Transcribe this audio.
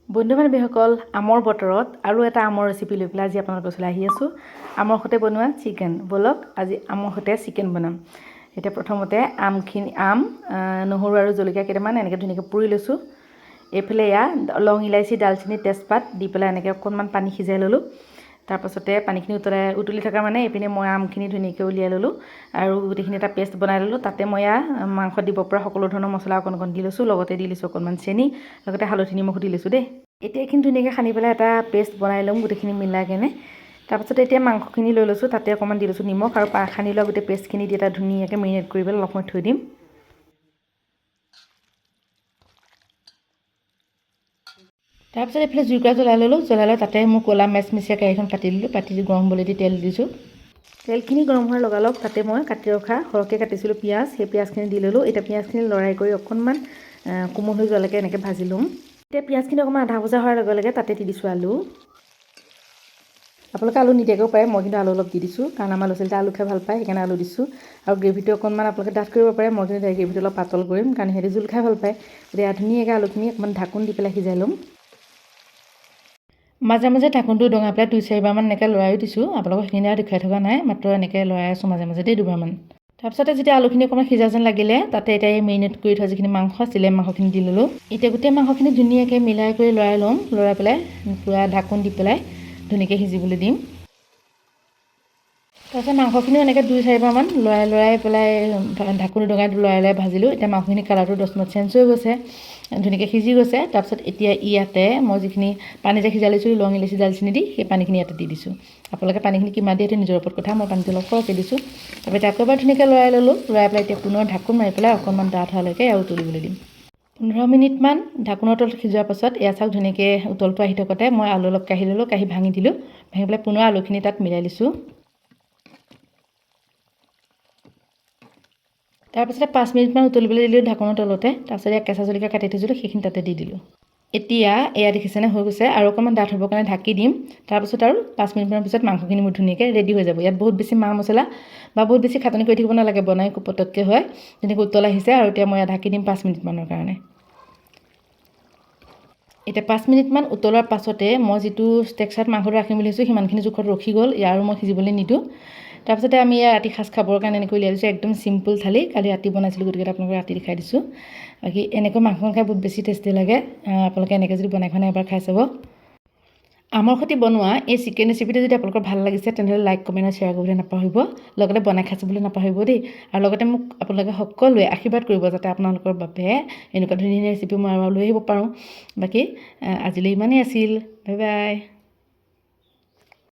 বন্ধু বান্ধৱীসকল, আমৰ বতৰত আৰু এটা আমৰ ৰেচিপি লৈ পেলাই আজি আপোনালোকৰ ওচৰলৈ আহি আছোঁ। আমৰ সৈতে বনোৱা চিকেন। ব'লক আজি আমৰ সৈতে চিকেন বনাম। এতিয়া প্ৰথমতে আম, নহৰু আৰু জলকীয়া কেইটামান এনেকৈ ধুনীয়াকৈ পুৰি লৈছোঁ। এইফালে লং ইলাচি, ডালচেনি, তেজপাত দি পেলাই এনেকৈ অকণমান পানী সিজাই ল'লোঁ। তাৰপাছতে পানীখিনি উতলি থকা মানে এইপিনে মই আমখিনি ধুনীয়াকৈ উলিয়াই ল'লোঁ আৰু গোটেইখিনি এটা পেষ্ট বনাই ল'লোঁ। তাতে মই মাংস দিব পৰা সকলো ধৰণৰ মছলা অকণ দি লৈছোঁ, লগতে দি লৈছোঁ অকণমান চেনি, লগতে হালধি নিমখো দি লৈছোঁ দেই। এতিয়া এইখিনি ধুনীয়াকৈ সানি পেলাই এটা পেষ্ট বনাই ল'ম গোটেইখিনি মিলাই কেনে। তাৰপাছত এতিয়া মাংসখিনি লৈ লৈছোঁ, তাতে অকণমান দি লৈছোঁ নিমখ আৰু সানি লোৱা গোটেই পেষ্টখিনি দি এটা ধুনীয়াকৈ মেৰিনেট কৰি পেলাই অলপ সময় থৈ দিম। তাৰপিছত এইফালে জুইকুৰা জ্বলাই ল'লোঁ, জ্বলাই লৈ তাতে মোৰ ক'লা মেচমেচিয়া কেৰাহীখন পাতি দিলোঁ, পাতি দি গৰম হ'বলৈ দি তেল দিছোঁ। তেলখিনি গৰম হোৱাৰ লগালগ তাতে মই কাটি ৰখা সৰহকৈ কাটিছিলোঁ পিঁয়াজ, সেই পিঁয়াজখিনি দি ল'লোঁ। এতিয়া পিঁয়াজখিনি লৰাই কৰি অকণমান কোমল হৈ যোৱালৈকে এনেকৈ ভাজি ল'ম। এতিয়া পিঁয়াজখিনি অকণমান আধা ভজা হোৱাৰ লগে লগে তাতে দি দিছোঁ আলু। আপোনালোকে আলু নিদিয়াকৈও পাৰে, মই কিন্তু আলু অলপ দি দিছোঁ কাৰণ আমাৰ ল'ৰা ছোৱালীয়ে আলু খাই ভাল পায়, সেইকাৰণে আলু দিছোঁ। আৰু গ্ৰেভিটো অকণমান আপোনালোকে ডাঠ কৰিব পাৰে, মই কিন্তু গ্ৰেভিটো অলপ পাতল কৰিম কাৰণ সিহঁতে জোল খাই ভাল পায়। এতিয়া ধুনীয়াকৈ আলুখিনি অকণমান ঢাকোন দি পেলাই সিজাই ল'ম। মাজে মাজে ঢাকোনটো দঙাই পেলাই 2-4বাৰমান এনেকৈ লৰাইও দিছোঁ। আপোনালোকক সেইখিনি আৰু দেখুৱাই থকা নাই, মাত্ৰ এনেকৈ লৰাই আছোঁ মাজে মাজে দেই, 2বাৰমান। তাৰপিছতে যেতিয়া আলুখিনি অকণমান সিজা যেন লাগিলে তাতে এতিয়া এই মেৰিনেট কৰি থোৱা যিখিনি মাংস আছিলে মাংসখিনি দি ল'লোঁ। এতিয়া গোটেই মাংসখিনি ধুনীয়াকৈ মিলাই কৰি লৰাই ল'ম, লৰাই পেলাই পূৰা ঢাকোন দি পেলাই ধুনীয়াকৈ সিজিবলৈ দিম। তাৰপিছত মাংসখিনিও এনেকৈ 2-4বাৰমান লৰাই পেলাই ঢাকোন দঙাই লৰাই ভাজিলোঁ। এতিয়া মাংসখিনি কালাৰটো 10 মিনিট চেঞ্জ হৈ গৈছে, ধুনীয়াকৈ সিজি গৈছে। তাৰপিছত এতিয়া ইয়াতে মই যিখিনি পানী যে সিজাই লৈছিলোঁ লং ইলাচি ডালচেনি দি, সেই পানীখিনি ইয়াতে দি দিছোঁ। আপোনালোকে পানীখিনি কিমান দিয়ে সেইটো নিজৰ ওপৰত কথা, মই পানীটো অলপ সৰহকৈ দিছোঁ। তাৰপৰা এতিয়া আকৌ এবাৰ ধুনীয়াকৈ লৰাই ল'লোঁ, লৰাই পেলাই এতিয়া পুনৰ ঢাকোন মাৰি পেলাই অকণমান ডাঠ হোৱালৈকে উতলিবলৈ দিম। 15 মিনিটমান ঢাকোনৰ তলত সিজোৱাৰ পাছত চাওক ধুনীয়াকৈ উতলটো আহি থাকোঁতে মই আলু অলপ কাঢ়ি ল'লোঁ, কাঢ়ি ভাঙি দিলোঁ, ভাঙি পেলাই পুনৰ আলুখিনি তাত মিলাই দিছোঁ। তাৰপিছতে 5 মিনিটমান উতলিবলৈ দিলোঁ ঢাকোনৰ তলতে। তাৰপিছত কেঁচা জলকীয়া কাটি থৈছিলোঁ সেইখিনি তাতে দি দিলোঁ। এতিয়া দেখিছেনে হৈ গৈছে, আৰু অকণমান ডাঠ হ'বৰ কাৰণে ঢাকি দিম। তাৰপিছত আৰু 5 মিনিটমানৰ পিছত মাংসখিনি মোৰ ধুনীয়াকৈ ৰেডি হৈ যাব। ইয়াত বহুত বেছি মা মছলা বা বহুত বেছি খাটনি কৰি থাকিব নালাগে, বনাই খুব পটককৈ হয়। ধুনীয়াকৈ উতল আহিছে আৰু এতিয়া মই ঢাকি দিম 5 মিনিটমানৰ কাৰণে। এতিয়া 5 মিনিটমান উতলোৱাৰ পাছতে মই যিটো টেক্সাৰত মাংসটো ৰাখিম বুলি ভাবিছোঁ সিমানখিনি জোখত ৰখি গ'ল, আৰু মই সিজিবলৈ নিদিওঁ। তাৰপিছতে আমি ৰাতি সাঁজ খাবৰ কাৰণে এনেকৈ উলিয়াই দিছোঁ, একদম চিম্পুল থালি। কালি ৰাতি বনাইছিলোঁ, গতিকে আপোনালোকক ৰাতি দেখাই দিছোঁ। বাকী এনেকৈ মাংসকণ খাই বহুত বেছি টেষ্টি লাগে, আপোনালোকে এনেকৈ যদি বনাই খোৱা নাই এবাৰ খাই চাব। আমৰ সৈতে বনোৱা এই চিকেন ৰেচিপিটো যদি আপোনালোকৰ ভাল লাগিছে তেনেহ'লে লাইক, কমেণ্ট আৰু শ্বেয়াৰ কৰিবলৈ নাপাহৰিব, লগতে বনাই খাই চাবলৈ নাপাহৰিব দেই। আৰু লগতে মোক আপোনালোকে সকলোৱে আশীৰ্বাদ কৰিব যাতে আপোনালোকৰ বাবে এনেকুৱা ধুনীয়া ৰেচিপি মই আৰু লৈ আহিব পাৰোঁ। বাকী আজিলৈ ইমানেই আছিল, বাই বাই।